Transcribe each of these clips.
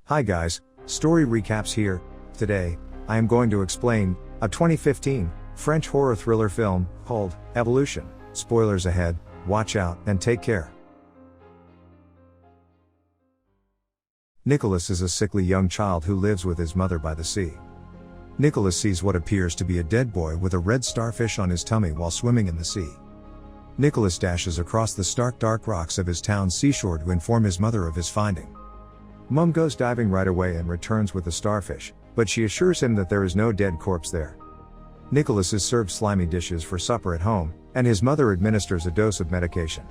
Hi guys, story recaps here. Today, I am going to explain a 2015 French horror thriller film called Evolution. Spoilers ahead, watch out and take care. Nicholas is a sickly young child who lives with his mother by the sea. Nicholas sees what appears to be a dead boy with a red starfish on his tummy while swimming in the sea. Nicholas dashes across the stark dark rocks of his town's seashore to inform his mother of his finding. Mom goes diving right away and returns with the starfish, but she assures him that there is no dead corpse there. Nicholas is served slimy dishes for supper at home, and his mother administers a dose of medication.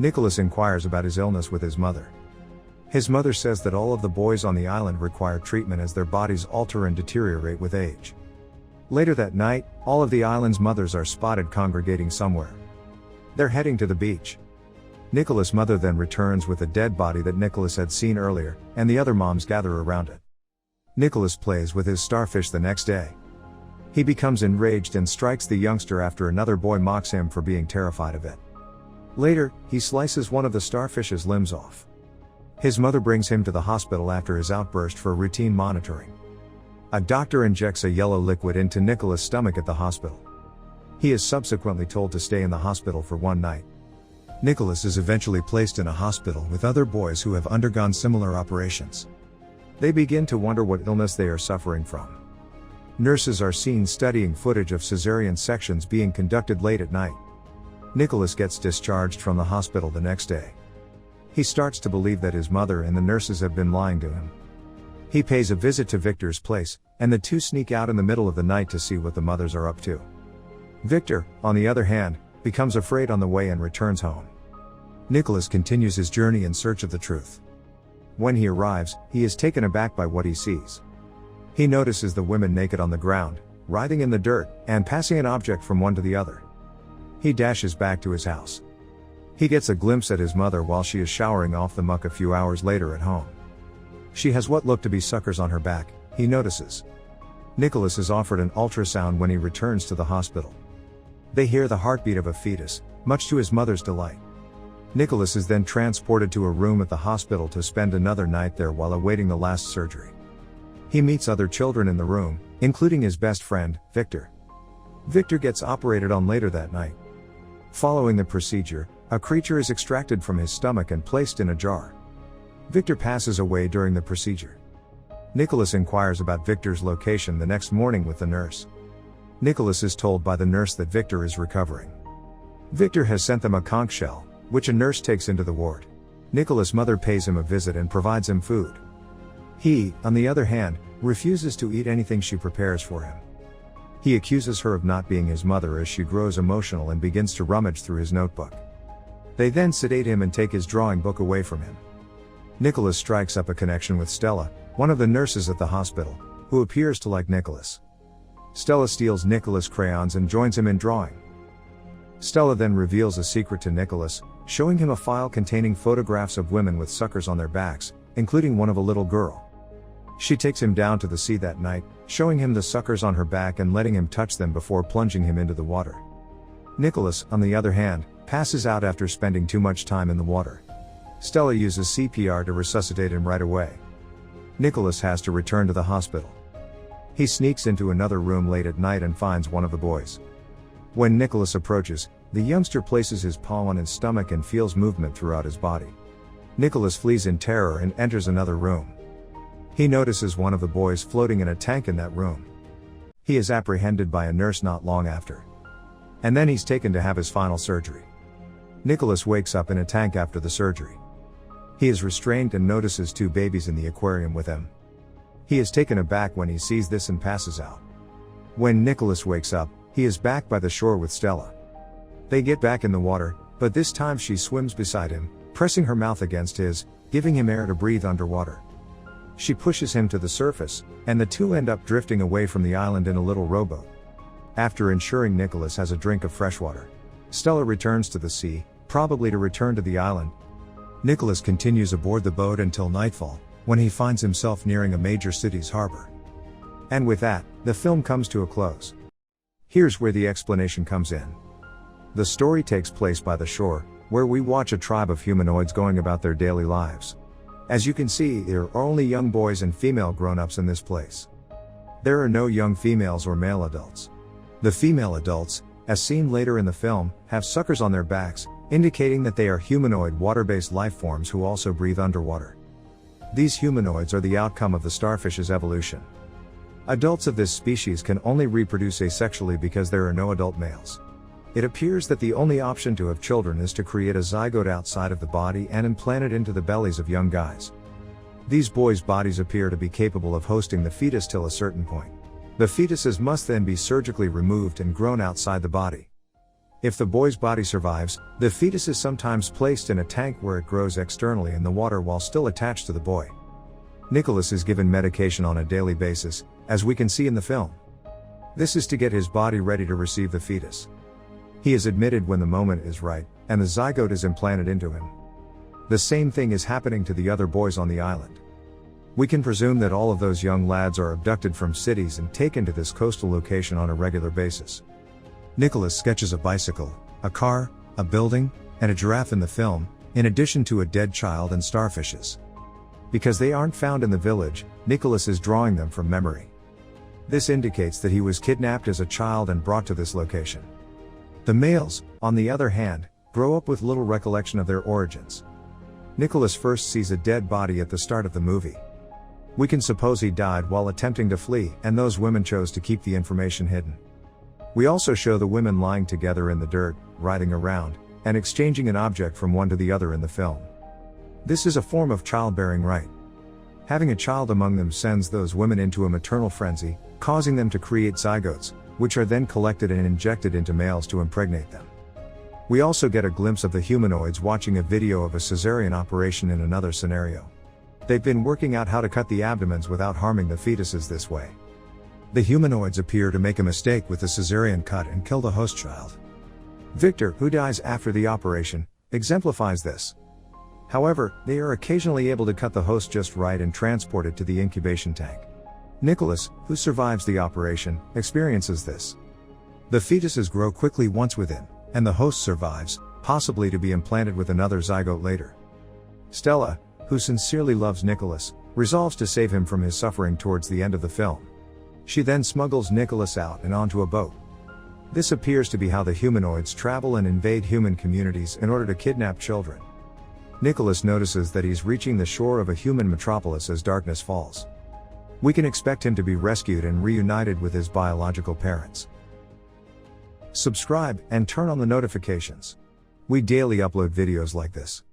Nicholas inquires about his illness with his mother. His mother says that all of the boys on the island require treatment as their bodies alter and deteriorate with age. Later that night, all of the island's mothers are spotted congregating somewhere. They're heading to the beach. Nicholas' mother then returns with a dead body that Nicholas had seen earlier, and the other moms gather around it. Nicholas plays with his starfish the next day. He becomes enraged and strikes the youngster after another boy mocks him for being terrified of it. Later, he slices one of the starfish's limbs off. His mother brings him to the hospital after his outburst for routine monitoring. A doctor injects a yellow liquid into Nicholas' stomach at the hospital. He is subsequently told to stay in the hospital for one night. Nicholas is eventually placed in a hospital with other boys who have undergone similar operations. They begin to wonder what illness they are suffering from. Nurses are seen studying footage of cesarean sections being conducted late at night. Nicholas gets discharged from the hospital the next day. He starts to believe that his mother and the nurses have been lying to him. He pays a visit to Victor's place, and the two sneak out in the middle of the night to see what the mothers are up to. Victor, on the other hand, becomes afraid on the way and returns home. Nicholas continues his journey in search of the truth. When he arrives, he is taken aback by what he sees. He notices the women naked on the ground, writhing in the dirt, and passing an object from one to the other. He dashes back to his house. He gets a glimpse at his mother while she is showering off the muck a few hours later at home. She has what look to be suckers on her back, he notices. Nicholas is offered an ultrasound when he returns to the hospital. They hear the heartbeat of a fetus, much to his mother's delight. Nicholas is then transported to a room at the hospital to spend another night there while awaiting the last surgery. He meets other children in the room, including his best friend, Victor. Victor gets operated on later that night. Following the procedure, a creature is extracted from his stomach and placed in a jar. Victor passes away during the procedure. Nicholas inquires about Victor's location the next morning with the nurse. Nicholas is told by the nurse that Victor is recovering. Victor has sent them a conch shell, which a nurse takes into the ward. Nicholas' mother pays him a visit and provides him food. He, on the other hand, refuses to eat anything she prepares for him. He accuses her of not being his mother as she grows emotional and begins to rummage through his notebook. They then sedate him and take his drawing book away from him. Nicholas strikes up a connection with Stella, one of the nurses at the hospital, who appears to like Nicholas. Stella steals Nicholas' crayons and joins him in drawing. Stella then reveals a secret to Nicholas, showing him a file containing photographs of women with suckers on their backs, including one of a little girl. She takes him down to the sea that night, showing him the suckers on her back and letting him touch them before plunging him into the water. Nicholas, on the other hand, passes out after spending too much time in the water. Stella uses CPR to resuscitate him right away. Nicholas has to return to the hospital. He sneaks into another room late at night and finds one of the boys. When Nicholas approaches, the youngster places his palm on his stomach and feels movement throughout his body. Nicholas flees in terror and enters another room. He notices one of the boys floating in a tank in that room. He is apprehended by a nurse not long after. And then he's taken to have his final surgery. Nicholas wakes up in a tank after the surgery. He is restrained and notices two babies in the aquarium with him. He is taken aback when he sees this and passes out. When Nicholas wakes up, he is back by the shore with Stella. They get back in the water, but this time she swims beside him, pressing her mouth against his, giving him air to breathe underwater. She pushes him to the surface, and the two end up drifting away from the island in a little rowboat. After ensuring Nicholas has a drink of fresh water, Stella returns to the sea, probably to return to the island. Nicholas continues aboard the boat until nightfall, when he finds himself nearing a major city's harbor. And with that, the film comes to a close. Here's where the explanation comes in. The story takes place by the shore, where we watch a tribe of humanoids going about their daily lives. As you can see, there are only young boys and female grown-ups in this place. There are no young females or male adults. The female adults, as seen later in the film, have suckers on their backs, indicating that they are humanoid water-based life forms who also breathe underwater. These humanoids are the outcome of the starfish's evolution. Adults of this species can only reproduce asexually because there are no adult males. It appears that the only option to have children is to create a zygote outside of the body and implant it into the bellies of young guys. These boys' bodies appear to be capable of hosting the fetus till a certain point. The fetuses must then be surgically removed and grown outside the body. If the boy's body survives, the fetus is sometimes placed in a tank where it grows externally in the water while still attached to the boy. Nicholas is given medication on a daily basis, as we can see in the film. This is to get his body ready to receive the fetus. He is admitted when the moment is right, and the zygote is implanted into him. The same thing is happening to the other boys on the island. We can presume that all of those young lads are abducted from cities and taken to this coastal location on a regular basis. Nicholas sketches a bicycle, a car, a building, and a giraffe in the film, in addition to a dead child and starfishes. Because they aren't found in the village, Nicholas is drawing them from memory. This indicates that he was kidnapped as a child and brought to this location. The males, on the other hand, grow up with little recollection of their origins. Nicholas first sees a dead body at the start of the movie. We can suppose he died while attempting to flee, and those women chose to keep the information hidden. We also show the women lying together in the dirt, riding around, and exchanging an object from one to the other in the film. This is a form of childbearing right. Having a child among them sends those women into a maternal frenzy, causing them to create zygotes, which are then collected and injected into males to impregnate them. We also get a glimpse of the humanoids watching a video of a cesarean operation in another scenario. They've been working out how to cut the abdomens without harming the fetuses this way. The humanoids appear to make a mistake with the cesarean cut and kill the host child. Victor, who dies after the operation, exemplifies this. However, they are occasionally able to cut the host just right and transport it to the incubation tank. Nicholas, who survives the operation, experiences this. The fetuses grow quickly once within, and the host survives, possibly to be implanted with another zygote later. Stella, who sincerely loves Nicholas, resolves to save him from his suffering towards the end of the film. She then smuggles Nicholas out and onto a boat. This appears to be how the humanoids travel and invade human communities in order to kidnap children. Nicholas notices that he's reaching the shore of a human metropolis as darkness falls. We can expect him to be rescued and reunited with his biological parents. Subscribe and turn on the notifications. We daily upload videos like this.